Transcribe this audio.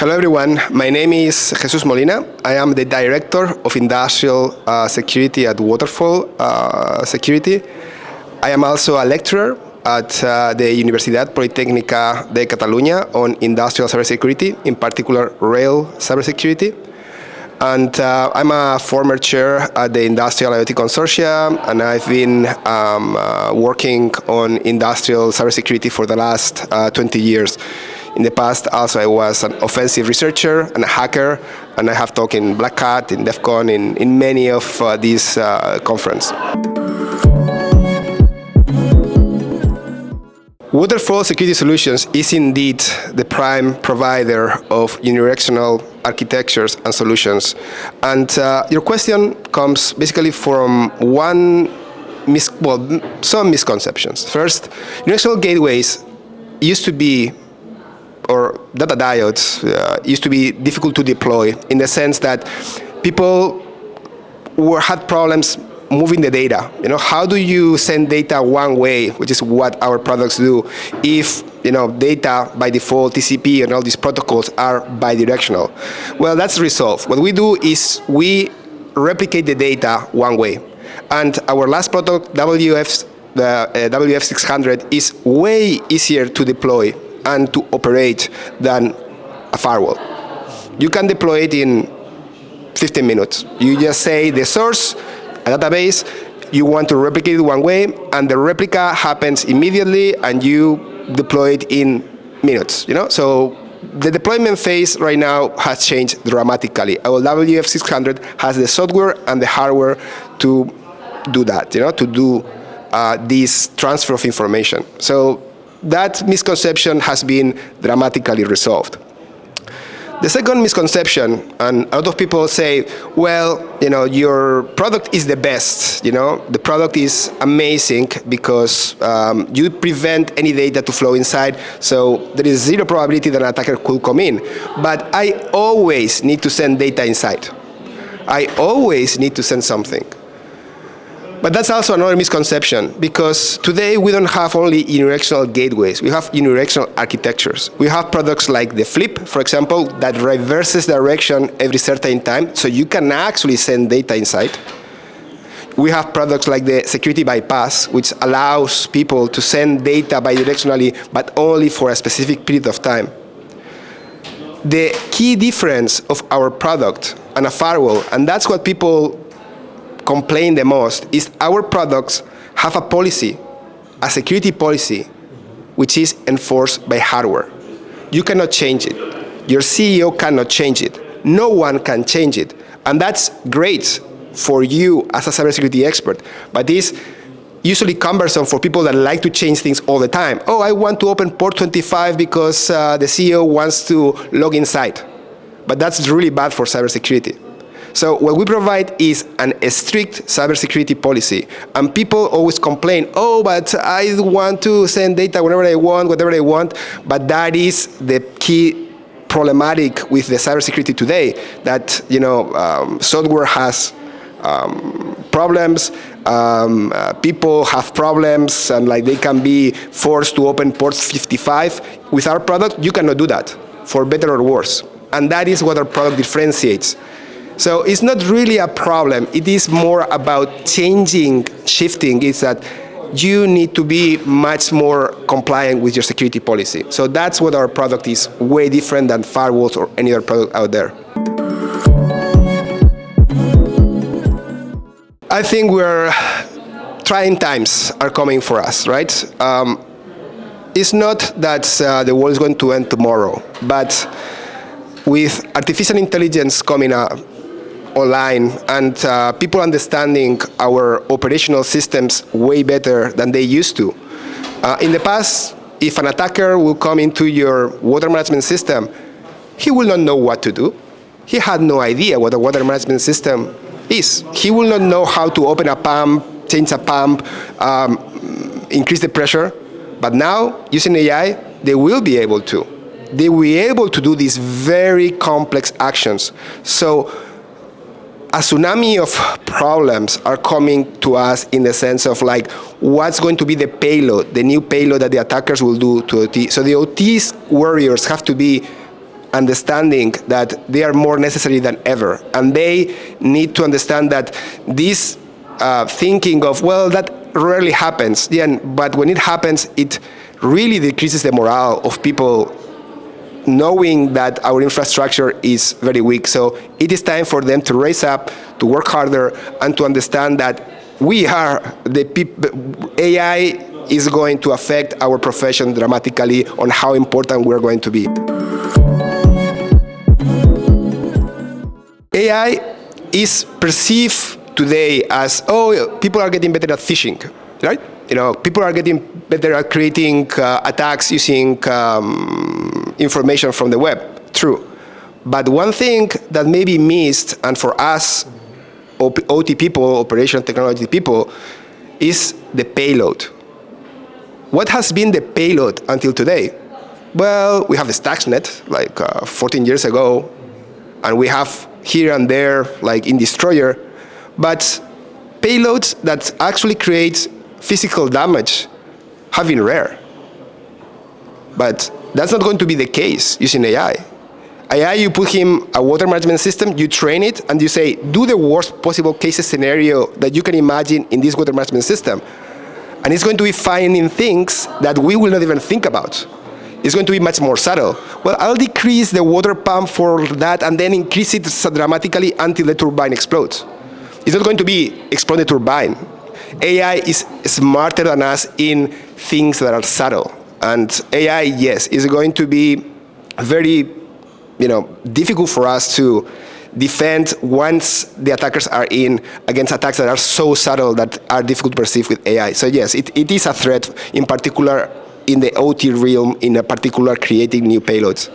Hello everyone, my name is Jesusem Molina. I am the Director of Industrial Security at Waterfall Security. I am also a lecturer at the Universidad Politécnica de Catalunya on industrial cybersecurity, in particular rail cybersecurity. And I'm a former chair at the Industrial IoT Consortia, and I've been working on industrial cybersecurity for the last 20 years. In the past, also, I was an offensive researcher and a hacker, and I have talked in Black Hat, in DEF CON, in many of these conferences. Waterfall Security Solutions is indeed the prime provider of unidirectional architectures and solutions. And your question comes basically from some misconceptions. First, unidirectional gateways used to be, or data diodes used to be difficult to deploy in the sense that people had problems moving the data. How do you send data one way, which is what our products do, if data by default, TCP and all these protocols are bidirectional? Well, that's resolved. What we do is we replicate the data one way. And our last product, the WF600, is way easier to deploy and to operate than a firewall. You can deploy it in 15 minutes. You just say the source, a database, you want to replicate it one way, and the replica happens immediately, and you deploy it in minutes. So the deployment phase right now has changed dramatically. Our WF600 has the software and the hardware to do that, to do this transfer of information. So that misconception has been dramatically resolved. The second misconception, and a lot of people say, well, your product is the best. The product is amazing because you prevent any data to flow inside, so there is zero probability that an attacker could come in. But I always need to send data inside. I always need to send something. But that's also another misconception, because today we don't have only unidirectional gateways, we have unidirectional architectures. We have products like the Flip, for example, that reverses direction every certain time, so you can actually send data inside. We have products like the Security Bypass, which allows people to send data bidirectionally, but only for a specific period of time. The key difference of our product and a firewall, and that's what people complain the most, is our products have a policy, a security policy, which is enforced by hardware. You cannot change it. Your CEO cannot change it. No one can change it. And that's great for you as a cybersecurity expert, but it's usually cumbersome for people that like to change things all the time. Oh, I want to open port 25 because the CEO wants to log inside. But that's really bad for cybersecurity. So what we provide is a strict cybersecurity policy. And people always complain, oh, but I want to send data whenever I want, whatever I want. But that is the key problematic with the cybersecurity today, that software has problems, people have problems, and they can be forced to open port 55. With our product, you cannot do that, for better or worse. And that is what our product differentiates. So it's not really a problem. It is more about shifting. It's that you need to be much more compliant with your security policy. So that's what our product is, way different than firewalls or any other product out there. I think trying times are coming for us, right? It's not that the world is going to end tomorrow, but with artificial intelligence coming up online and people understanding our operational systems way better than they used to. In the past, if an attacker will come into your water management system, he will not know what to do. He had no idea what a water management system is. He will not know how to open a pump, change a pump, increase the pressure. But now, using AI, they will be able to. They will be able to do these very complex actions. So a tsunami of problems are coming to us in the sense of what's going to be the payload, the new payload that the attackers will do to OT. So the OT's warriors have to be understanding that they are more necessary than ever. And they need to understand that this thinking of, well, that rarely happens, yeah, but when it happens, it really decreases the morale of people knowing that our infrastructure is very weak. So it is time for them to raise up, to work harder, and to understand that we are the people. AI is going to affect our profession dramatically on how important we're going to be. AI is perceived today as, oh, people are getting better at phishing, right? People are getting better at creating attacks using information from the web. True. But one thing that may be missed, and for us, OT people, operational technology people, is the payload. What has been the payload until today? Well, we have the Stuxnet, like 14 years ago, and we have here and there, like in Destroyer, but payloads that actually create physical damage have been rare. But that's not going to be the case using AI. AI, you put him a water management system, you train it, and you say, do the worst possible case scenario that you can imagine in this water management system. And it's going to be finding things that we will not even think about. It's going to be much more subtle. Well, I'll decrease the water pump for that and then increase it dramatically until the turbine explodes. It's not going to be explode the turbine. AI is smarter than us in things that are subtle. And AI, yes, is going to be very difficult for us to defend once the attackers are in against attacks that are so subtle that are difficult to perceive with AI. So yes, it is a threat, in particular in the OT realm, in a particular creating new payloads.